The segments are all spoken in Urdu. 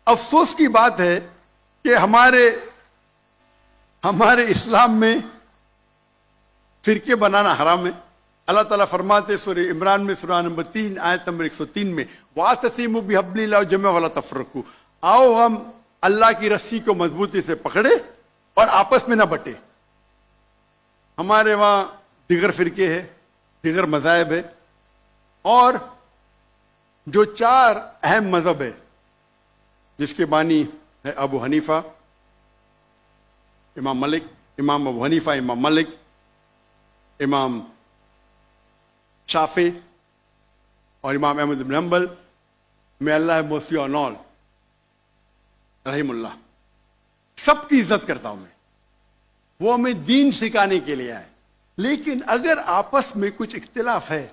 افسوس کی بات ہے کہ ہمارے اسلام میں فرقے بنانا حرام ہے. اللہ تعالیٰ فرماتے سورہ عمران میں سورہ نمبر 3 آیت نمبر 103 میں وَاعْتَصِمُوا بِحَبْلِ اللَّهِ جَمِيعًا وَلَا تَفَرَّقُوا، آؤ ہم اللہ کی رسی کو مضبوطی سے پکڑے اور آپس میں نہ بٹے. ہمارے وہاں دیگر فرقے ہیں، دیگر مذاہب ہے، اور جو 4 اہم مذہب ہے جس کے بانی ہے ابو حنیفہ، امام ابو حنیفہ، امام مالک، امام شافعی اور امام احمد بن حنبل، میں اللہ موسی اور نول رحم اللہ، سب کی عزت کرتا ہوں میں. وہ ہمیں دین سکھانے کے لیے آئے. لیکن اگر آپس میں کچھ اختلاف ہے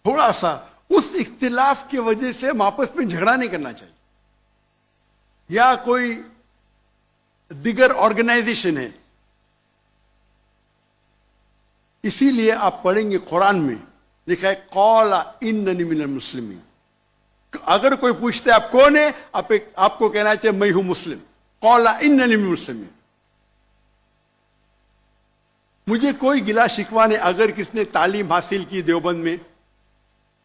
تھوڑا سا، اس اختلاف کی وجہ سے ہم آپس میں جھگڑا نہیں کرنا چاہیے. یا کوئی دیگر آرگنائزیشن ہے، اسی لیے آپ پڑھیں گے قرآن میں لکھا ہے قال اننی من المسلمین. اگر کوئی پوچھتا ہے آپ کون ہے، آپ کو کہنا چاہیے میں ہوں مسلم. قال اننی من المسلمین. مجھے کوئی گلا شکوہ نہیں اگر کس نے تعلیم حاصل کی دیوبند میں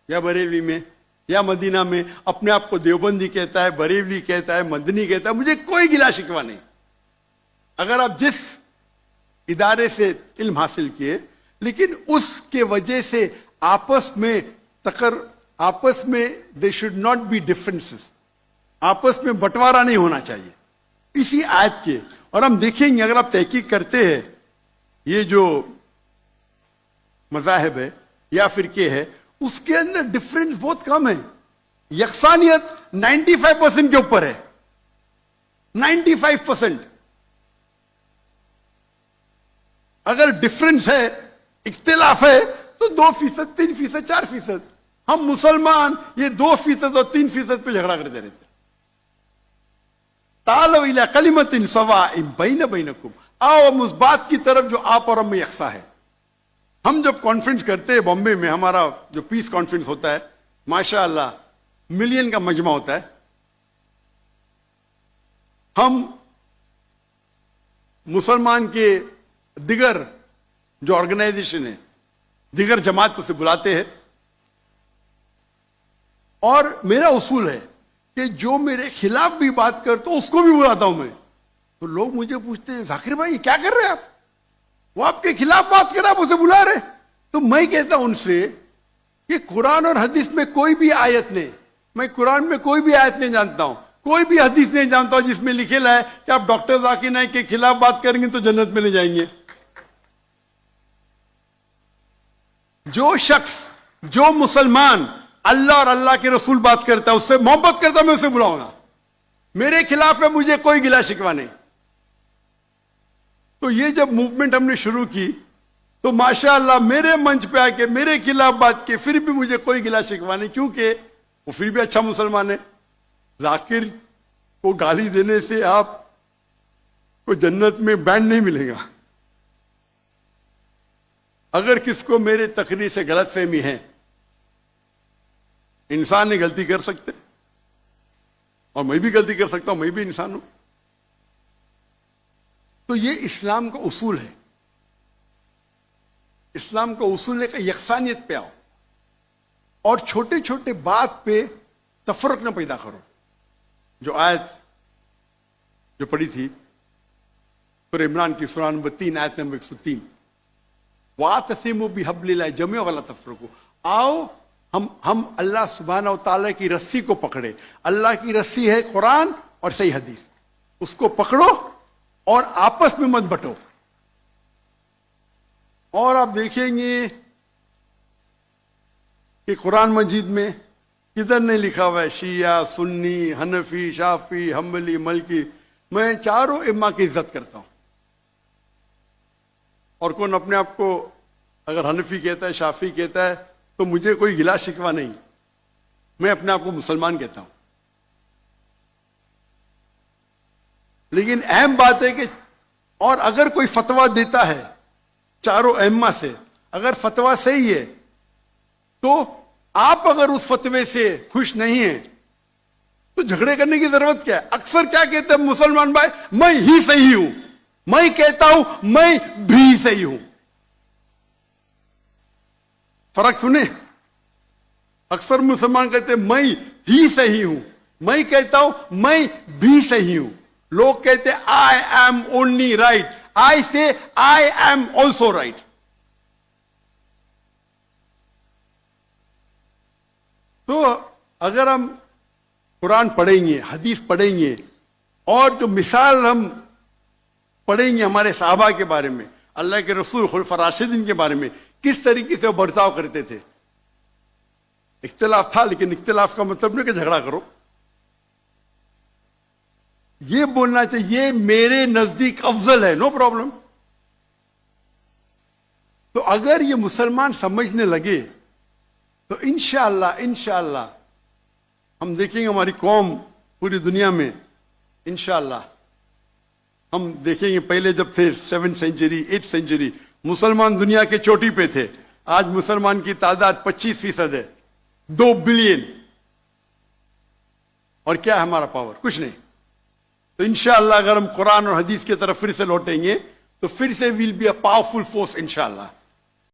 یا بریلوی میں یا مدینہ میں، اپنے آپ کو دیوبندی کہتا ہے، بریلوی کہتا ہے، مدنی کہتا ہے، مجھے کوئی گلا شکوہ نہیں. اگر آپ جس ادارے سے علم حاصل کیے، لیکن اس کے وجہ سے آپس میں they should not be differences, آپس میں بٹوارا نہیں ہونا چاہیے اسی آیت کے. اور ہم دیکھیں گے اگر آپ تحقیق کرتے ہیں یہ جو مذاہب ہے یا فرقے ہے، اس کے اندر ڈفرینس بہت کم ہے. یکسانیت 95% کے اوپر ہے، 95%. اگر ڈفرینس ہے، اختلاف ہے، تو 2%، 3%، 4%. ہم مسلمان یہ 2% اور 3% پہ جھگڑا کرتے رہتے. تعالوا الی کلمۃ سواء بین بینکم، آؤ ہم اس بات کی طرف جو آپ اور ہم میں یکساں ہے. ہم جب کانفرنس کرتے ہیں بامبے میں، ہمارا جو پیس کانفرنس ہوتا ہے، ماشاء اللہ ملین کا مجمع ہوتا ہے. ہم مسلمان کے دیگر جو آرگنائزیشن ہے، دیگر جماعت کو سے بلاتے ہیں، اور میرا اصول ہے کہ جو میرے خلاف بھی بات کرتا ہوں اس کو بھی بلاتا ہوں میں. تو لوگ مجھے پوچھتے ہیں ذاکر بھائی یہ کیا کر رہے ہیں آپ؟ وہ آپ کے خلاف بات کر رہے آپ اسے بلا رہے. تو میں کہتا ہوں ان سے کہ قرآن اور حدیث میں کوئی بھی آیت نہیں، میں قرآن میں کوئی بھی آیت نہیں جانتا ہوں، کوئی بھی حدیث نہیں جانتا ہوں جس میں لکھے ہے کہ آپ ڈاکٹر ذاکر نائک کے خلاف بات کریں گے تو جنت میں لے جائیں گے. جو شخص، جو مسلمان اللہ اور اللہ کے رسول بات کرتا ہے، اس سے محبت کرتا ہے، میں اسے بلاؤں گا. میرے خلاف ہے، مجھے کوئی گلا شکوہ نہیں. تو یہ جب موومنٹ ہم نے شروع کی تو ماشاءاللہ میرے منچ پہ آ کے میرے خلاف بات کی، پھر بھی مجھے کوئی گلا شکوہ نہیں، کیونکہ وہ پھر بھی اچھا مسلمان ہے. ذاکر کو گالی دینے سے آپ کو جنت میں بینڈ نہیں ملے گا. اگر کس کو میرے تقریر سے غلط فہمی ہے، انسان نے غلطی کر سکتے اور میں بھی غلطی کر سکتا ہوں، میں بھی انسان ہوں. تو یہ اسلام کا اصول ہے. اسلام کا اصول ہے کہ یکسانیت پہ آؤ اور چھوٹے چھوٹے بات پہ تفرق نہ پیدا کرو. جو آیت جو پڑھی تھی سورہ عمران کی سورہ نمبر 3 آیت نمبر 103، وَاعْتَصِمُوا بِحَبْلِ اللَّهِ جَمِيعًا وَلَا تَفَرَّقُوا. آؤ ہم اللہ سبحانہ و تعالیٰ کی رسی کو پکڑے. اللہ کی رسی ہے قرآن اور صحیح حدیث، اس کو پکڑو اور آپس میں مت بٹو. اور آپ دیکھیں گے کہ قرآن مجید میں کدھر نہیں لکھا ہوا ہے شیعہ، سنی، حنفی، شافعی، حنبلی، مالکی. میں چاروں ائمہ کی عزت کرتا ہوں. اور کون اپنے آپ کو اگر حنفی کہتا ہے، شافعی کہتا ہے، تو مجھے کوئی گلا شکوہ نہیں، میں اپنے آپ کو مسلمان کہتا ہوں. لیکن اہم بات ہے کہ اور اگر کوئی فتویٰ دیتا ہے چاروں ائمہ سے، اگر فتویٰ صحیح ہے تو آپ اگر اس فتوے سے خوش نہیں ہیں تو جھگڑے کرنے کی ضرورت کیا ہے؟ اکثر کیا کہتے ہیں مسلمان بھائی، میں ہی صحیح ہوں، میں کہتا ہوں میں بھی صحیح ہوں. فرق سنیں، اکثر مسلمان کہتے ہیں میں ہی صحیح ہوں، میں کہتا ہوں میں بھی صحیح ہوں. لوگ کہتے ہیں آئی ایم اونلی رائٹ، آئی سے آئی ایم آلسو رائٹ. تو اگر ہم قرآن پڑھیں گے، حدیث پڑھیں گے، اور جو مثال ہم پڑھیں گے ہمارے صحابہ کے بارے میں، اللہ کے رسول خلفاء راشدین کے بارے میں، کس طریقے سے وہ برتاؤ کرتے تھے. اختلاف تھا، لیکن اختلاف کا مطلب نہیں کہ جھگڑا کرو. یہ بولنا چاہیے یہ میرے نزدیک افضل ہے، نو پرابلم. تو اگر یہ مسلمان سمجھنے لگے تو انشاءاللہ ہم دیکھیں گے ہماری قوم پوری دنیا میں، انشاءاللہ ہم دیکھیں گے. پہلے جب تھے 7th سینچری 8th سینچری مسلمان دنیا کے چوٹی پہ تھے، آج مسلمان کی تعداد 25% ہے، 2 بلین. اور کیا ہے ہمارا پاور؟ کچھ نہیں. تو انشاءاللہ اگر ہم قرآن اور حدیث کی طرف پھر سے لوٹیں گے تو پھر سے we'll be a powerful force انشاءاللہ.